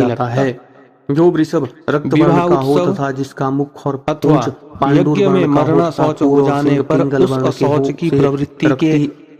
नहीं जाता लगता। है। जो वृषभ रक्त विवाह वर्ण का हो उत्सव तथा जिसका मुख और अथवा पूंछ पांडुर यज्ञ में वर्ण का हो मरना तथा शौच पूर हो और जाने सिंग पर पिंगल उस वर्ण के हो शौच की से प्रवृत्ति के रक्ति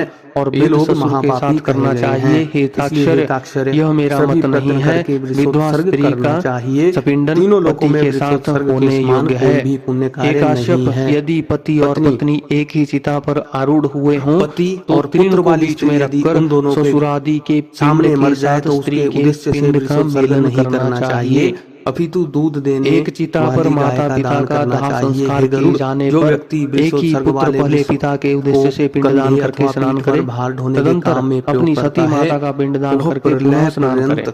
और ये लोग ससुर के महापापी साथ करना कहे गए चाहिए। हैं। हेताक्षर, इसलिए हेताक्षर यह मेरा सभी मत नहीं प्रयत्न है। करके विधवा वृषोत्सर्ग स्त्री करना का चाहिए। सपिंडन तीनों लोकों पति में के साथ वृषोत्सर्ग के होने समान योग्य कोई है। भी पुण्य कार्य हे काश्यप, नहीं है। यदि पति और पत्नी एक ही चिता पर आरूढ़ हुए हों पति तो और तीन पुत्र को वाली बीच में स्त्री यदि रखकर उन दोनों के ससुरादि के पिंड सामने मर के जाए साथ तो स्त्री उसके के उद्देश्य से पिंड का वृषोत्सर्ग मिलन नहीं करना चाहिए। अपितु दूध देने एक चिता पर वाली गाय माता का पिता दान का करना दाह चाहिए। संस्कार हे किए गरुड़, जाने जो पर व्यक्ति एक ही वृषोत्सर्ग पुत्र वाले पहले वृष पिता के को उद्देश्य से पिंडदान कंधे करके अथवा स्नान पीठ करे, पर भार ढोने के तदंतर काम में प्रयोग अपनी करता सती है, माता का पिंडदान वह करके पुनः प्रलय स्नान करे। पर्यंत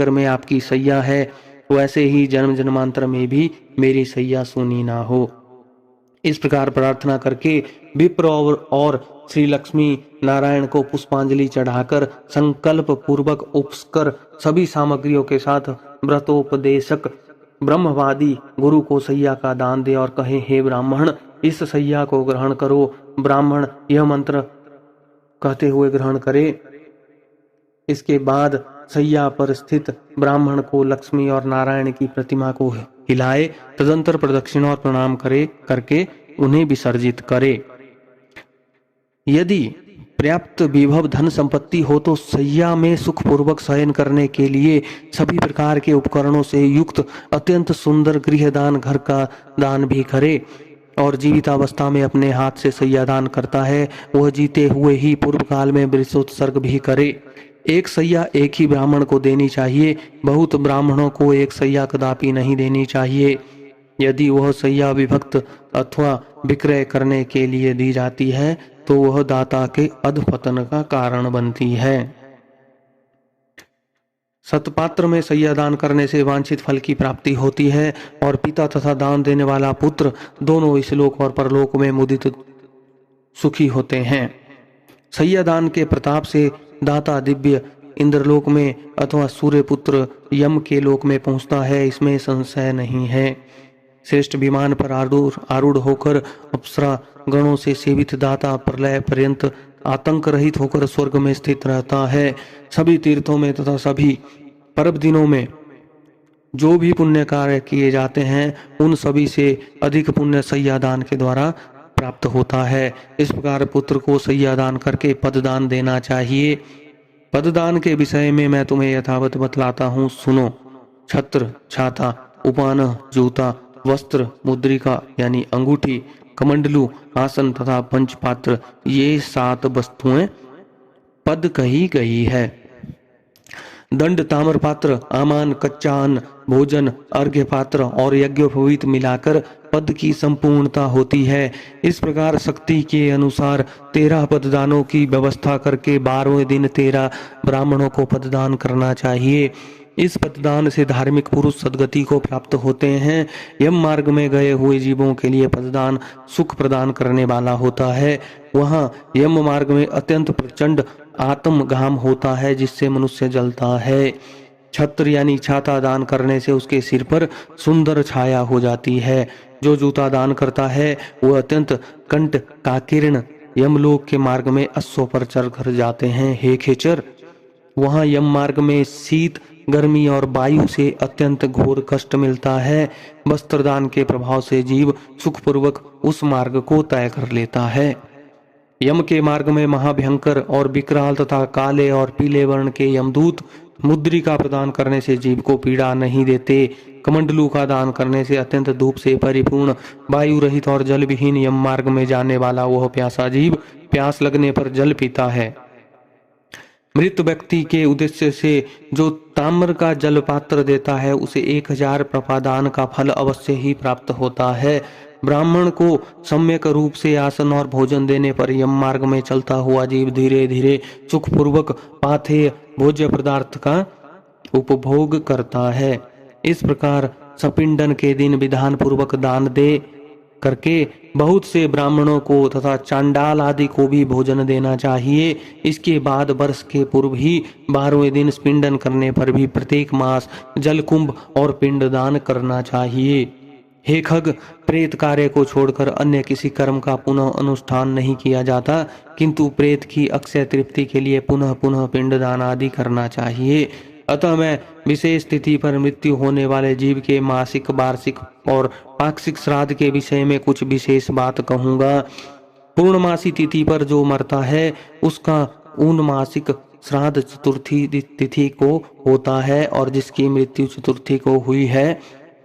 नगर में आपकी सैया है, वैसे ही जन्म जन्मांतर में भी मेरी सैया सूनी ना हो। इस प्रकार प्रार्थना करके विप्र और श्री लक्ष्मी नारायण को पुष्पांजलि चढ़ाकर संकल्प पूर्वक उपस्कर सभी सामग्रियों के साथ व्रतोपदेशक ब्रह्मवादी गुरु को सैया का दान दे और कहे, हे ब्राह्मण, इस सैया को ग्रहण करो। ब्राह्मण यह मंत्र कहते हुए ग्रहण करे। इसके बाद सैया पर स्थित ब्राह्मण को लक्ष्मी और नारायण की प्रतिमा को हिलाए, तदंतर प्रदक्षिणा और प्रणाम करके उन्हें विसर्जित करे। यदि पर्याप्त विभव धन संपत्ति हो तो शैया में सुखपूर्वक शयन करने के लिए सभी प्रकार के उपकरणों से युक्त अत्यंत सुंदर गृहदान घर का दान भी करे। और जीवितावस्था में अपने हाथ से शैया दान करता है वह जीते हुए ही पूर्व काल में वृषोत्सर्ग भी करे। एक शैया एक ही ब्राह्मण को देनी चाहिए, बहुत ब्राह्मणों को एक शैया कदापि नहीं देनी चाहिए। यदि वह शैया विभक्त अथवा विक्रय करने के लिए दी जाती है तो वह दाता के अधपतन का कारण बनती है। सतपात्र में शैया दान करने से वांछित फल की प्राप्ति होती है और पिता तथा दान देने वाला पुत्र दोनों इहलोक और परलोक में मुदित सुखी होते हैं। शैया दान के प्रताप से दाता दिव्य इंद्रलोक में अथवा सूर्य पुत्र यम के लोक में पहुंचता है, इसमें संशय नहीं है। श्रेष्ठ विमान पर आरूढ़ होकर अप्सरा गणों से सेवित दाता प्रलय पर्यंत आतंक रहित होकर स्वर्ग में स्थित रहता है। सभी तीर्थों में तथा सभी पर्व दिनों में जो भी पुण्य कार्य किए जाते हैं उन सभी से अधिक पुण्य शैया दान के द्वारा प्राप्त होता है। इस प्रकार पुत्र को शैया दान करके पददान देना चाहिए। पददान के विषय में मैं तुम्हें यथावत बतलाता हूँ, सुनो। छत्र, छाता, उपान, जूता, वस्त्र, मुद्रिका यानी अंगूठी, कमंडलू, आसन तथा पंचपात्र, ये 7 वस्तुएं पद कही गई है। दंड, ताम्र पात्र, आमान, कच्चा अन्न, भोजन, अर्घ्य पात्र और यज्ञोपवीत मिलाकर पद की संपूर्णता होती है। इस प्रकार शक्ति के अनुसार 13 पददानों की व्यवस्था करके 12वें दिन 13 ब्राह्मणों को पददान करना चाहिए। इस पददान से धार्मिक पुरुष सद्गति को प्राप्त होते हैं। यम मार्ग में गए हुए जीवों के लिए पददान सुख प्रदान करने वाला होता है। वहाँ यम मार्ग में अत्यंत प्रचंड आत्म घाम होता है जिससे मनुष्य जलता है। छत्र यानी छाता दान करने से उसके सिर पर सुंदर छाया हो जाती है। जो जूता दान करता है वह अत्यंत कंठ काकीर्ण यमलोक के मार्ग में अश्वों पर चढ़कर जाते हैं। हे खेचर, वहाँ यम मार्ग में शीत, गर्मी और वायु से अत्यंत घोर कष्ट मिलता है। वस्त्र दान के प्रभाव से जीव सुखपूर्वक उस मार्ग को तय कर लेता है। यम के मार्ग में महाभयंकर और विकराल तथा काले और पीले वर्ण के यमदूत मुद्रिका प्रदान करने से जीव को पीड़ा नहीं देते। कमंडलू का दान करने से अत्यंत धूप से परिपूर्ण, वायु रहित और जल विहीन यम मार्ग में जाने वाला वह प्यासा जीव प्यास लगने पर जल पीता है। मृत व्यक्ति के उद्देश्य से जो ताम्र का जल पात्र देता है उसे 1000 प्रपादान का फल अवश्य ही प्राप्त होता है। ब्राह्मण को सम्यक रूप से आसन और भोजन देने पर यम मार्ग में चलता हुआ जीव धीरे धीरे सुखपूर्वक पाथेय भोज्य पदार्थ का उपभोग करता है। इस प्रकार सपिंडन के दिन विधान पूर्वक दान दे करके बहुत से ब्राह्मणों को तथा चांडाल आदि को भी भोजन देना चाहिए। इसके बाद वर्ष के पूर्व ही 12वें दिन स्पिंडन करने पर भी प्रत्येक मास जल कुंभ और पिंडदान करना चाहिए। हे खग, प्रेत कार्य को छोड़कर अन्य किसी कर्म का पुनः अनुष्ठान नहीं किया जाता, किंतु प्रेत की अक्षय तृप्ति के लिए पुनः पुनः पिंडदान आदि करना चाहिए। अतः मैं विशेष तिथि पर मृत्यु होने वाले जीव के मासिक, वार्षिक और पाक्षिक श्राद्ध के विषय में कुछ विशेष बात कहूंगा। पूर्णमासी तिथि पर जो मरता है उसका ऊनमासिक श्राद्ध चतुर्थी तिथि को होता है और जिसकी मृत्यु चतुर्थी को हुई है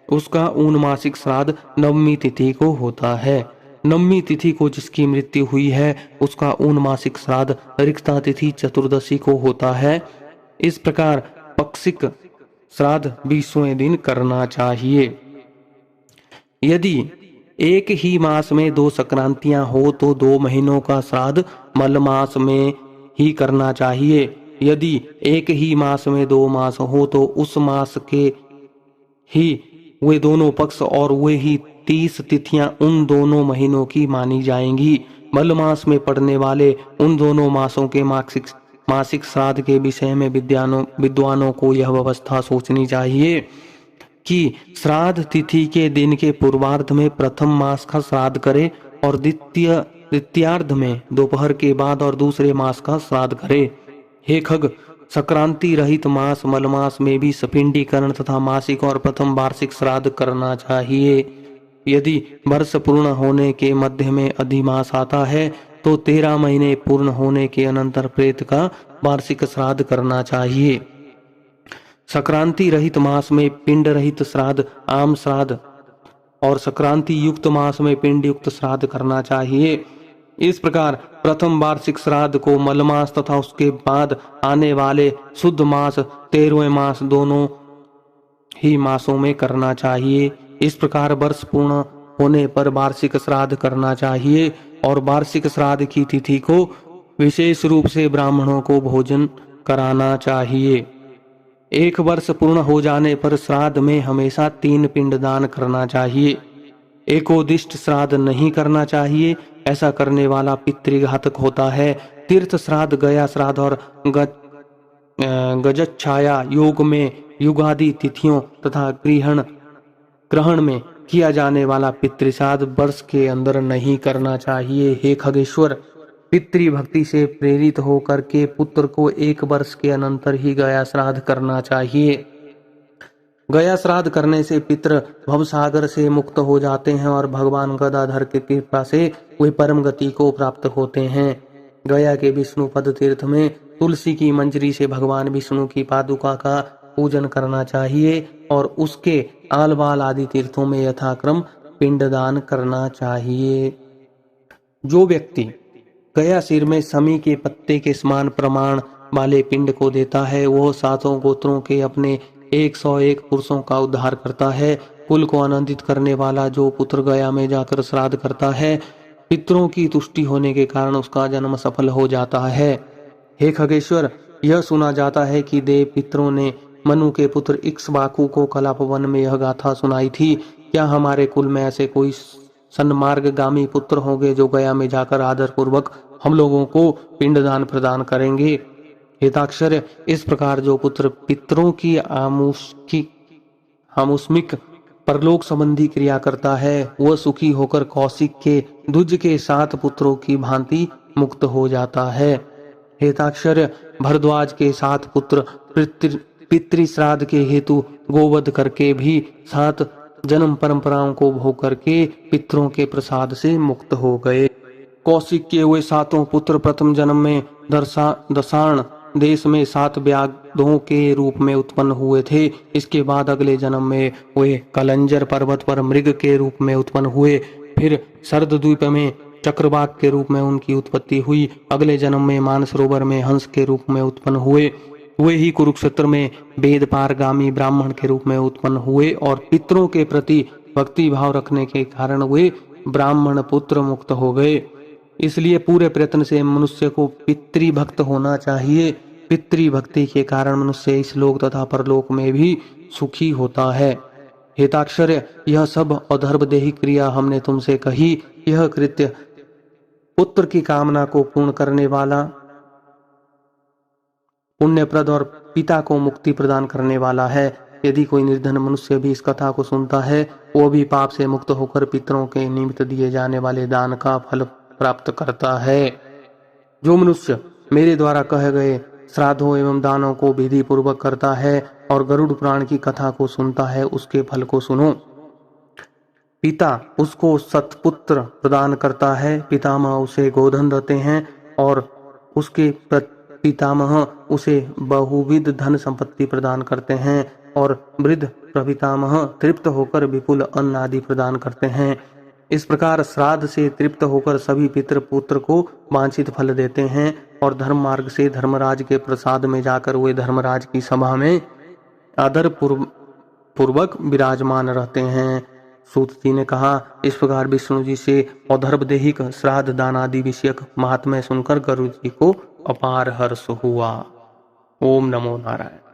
उसका ऊनमासिक श्राद्ध नवमी तिथि को होता है। नवमी तिथि को जिसकी मृत्यु हुई है उसका ऊनमासिक श्राद्ध रिक्ता तिथि चतुर्दशी को होता है। इस प्रकार पक्षिक श्राद्ध 20वें दिन करना चाहिए। यदि एक ही मास में 2 संक्रांतियां हो तो 2 महीनों का श्राद्ध मल मास में ही करना चाहिए। यदि एक ही मास में 2 मास हो तो उस मास के ही वे दोनों पक्ष और वे ही 30 तिथियां उन दोनों महीनों की मानी जाएंगी। मल मास में पड़ने वाले उन दोनों मासों के मासिक श्राद्ध के विषय में विद्वानों को यह व्यवस्था सोचनी चाहिए कि श्राद्ध तिथि के दिन के पूर्वार्ध में प्रथम मास का श्राद्ध करे और द्वितीयार्ध में दोपहर के बाद और दूसरे मास का श्राद्ध करे। हे खग, संक्रांति रहित मास मलमास में भी सपिंडीकरण तथा मासिक और प्रथम वार्षिक श्राद्ध करना चाहिए। यदि वर्ष पूर्ण होने के मध्य में अधिमास आता है तो 13 महीने पूर्ण होने के अनंतर प्रेत का वार्षिक श्राद्ध करना चाहिए। संक्रांति रहित मास में पिंड रहित श्राद्ध, आम श्राद्ध और संक्रांति युक्त मास में पिंड युक्त श्राद्ध करना चाहिए। इस प्रकार प्रथम वार्षिक श्राद्ध को मल मास तथा उसके बाद आने वाले शुद्ध मास 13वें मास दोनों ही मासों में करना चाहिए। इस प्रकार वर्ष पूर्ण होने पर वार्षिक श्राद्ध करना चाहिए और वार्षिक श्राद्ध की तिथि को विशेष रूप से ब्राह्मणों को भोजन कराना चाहिए। 1 वर्ष पूर्ण हो जाने पर श्राद्ध में हमेशा 3 पिंडदान करना चाहिए। एकोदिष्ट श्राद्ध नहीं करना चाहिए, ऐसा करने वाला पितृघातक होता है। तीर्थ श्राद्ध, गया श्राद्ध और गजच्छाया योग में युगादि तिथियों तथा ग्रहण में किया जाने वाला पितृश्राद्ध वर्ष के अंदर नहीं करना चाहिए। हे खगेश्वर, पितृभक्ति से प्रेरित होकर के पुत्र को 1 वर्ष के अनंतर ही गया श्राद्ध करना चाहिए। गया श्राद्ध करने से पितृ भवसागर से मुक्त हो जाते हैं और भगवान गदाधर की कृपा से वे परम गति को प्राप्त होते हैं। गया के विष्णु पद तीर्थ में तुलसी की मंजरी से भगवान विष्णु की पादुका का पूजन करना चाहिए और उसके आलवाल आदि तीर्थों में यथाक्रम पिंडदान करना चाहिए। जो व्यक्ति गया सिर में समी के पत्ते के समान प्रमाण वाले पिंड को देता है, वह 7 गोत्रों के अपने 101 पुरुषों का उद्धार करता है। कुल को आनंदित करने वाला जो पुत्र गया में जाकर श्राद्ध करता है, पितरों की तुष्टि होने के कारण उसका जन्म सफल हो जाता है। हे खगेश्वर, यह सुना जाता है कि देव पितरों ने मनु के पुत्र इक्ष्वाकु को कलापवन में यह गाथा सुनाई थी। क्या हमारे कुल में ऐसे कोई सन्मार्गगामी पुत्र होंगे जो गया में जाकर आदर पूर्वक हम लोगों को पिंडदान प्रदान करेंगे? हेताक्षर, इस प्रकार जो पुत्र पितरों की आमुष्मिक परलोक संबंधी क्रिया करता है, वह सुखी होकर कौशिक के द्विज के 7 पुत्रों की भांति मुक्त हो जाता है। हेताक्षर, भरद्वाज के 7 पुत्र पितृश्राद्ध के हेतु गोवध करके भी 7 जन्म परंपराओं को भोग करके पितरों के प्रसाद से मुक्त हो गए। कौशिक के वे 7 पुत्र प्रथम जन्म में दशाण देश में 7 व्याघ्रों के रूप में उत्पन्न हुए थे। इसके बाद अगले जन्म में वे कलंजर पर्वत पर मृग के रूप में उत्पन्न हुए। फिर शरद्वीप में चक्रवाक के रूप में उनकी उत्पत्ति हुई। अगले जन्म में मानसरोवर में हंस के रूप में उत्पन्न हुए। वे ही कुरुक्षेत्र में वेद पारगामी ब्राह्मण के रूप में उत्पन्न हुए और पितरों के प्रति भक्ति भाव रखने के कारण वे ब्राह्मण पुत्र मुक्त हो गए। इसलिए पूरे प्रयत्न से मनुष्य को पितृभक्त होना चाहिए। पितृभक्ति के कारण मनुष्य इस लोक तथा परलोक में भी सुखी होता है। हेताक्षर, यह सब अधर्वदेही क्रिया हमने तुमसे कही। यह कृत्य पुत्र की कामना को पूर्ण करने वाला, पुण्यप्रद और पिता को मुक्ति प्रदान करने वाला है। यदि कोई निर्धन मनुष्य भी इस कथा को सुनता है, वो भी पाप से मुक्त होकर पितरों के निमित्त दिए जाने वाले दान का फल प्राप्त करता है। जो मनुष्य मेरे द्वारा कहे गए श्राद्धों एवं दानों को विधि पूर्वक करता है और गरुड़ पुराण की कथा को सुनता है, उसके फल को सुनो। पिता उसको सत्पुत्र प्रदान करता है, पितामह उसे गोधन देते हैं और उसके पितामह उसे बहुविध धन संपत्ति प्रदान करते हैं और वृद्ध प्रपितामह तृप्त होकर विपुल अन्न आदि प्रदान करते हैं। इस प्रकार श्राद्ध से तृप्त होकर सभी पितृ पुत्र को वांछित फल देते हैं और धर्म मार्ग से धर्मराज के प्रसाद में जाकर वे धर्मराज की सभा में आदर पूर्वक विराजमान रहते हैं। सूत जी ने कहा, इस प्रकार विष्णु जी से औधर्वदेहिक श्राद्ध दान आदि विषयक महात्म्य सुनकर गरुड़ जी को अपार हर्ष हुआ। ओम नमो नारायण।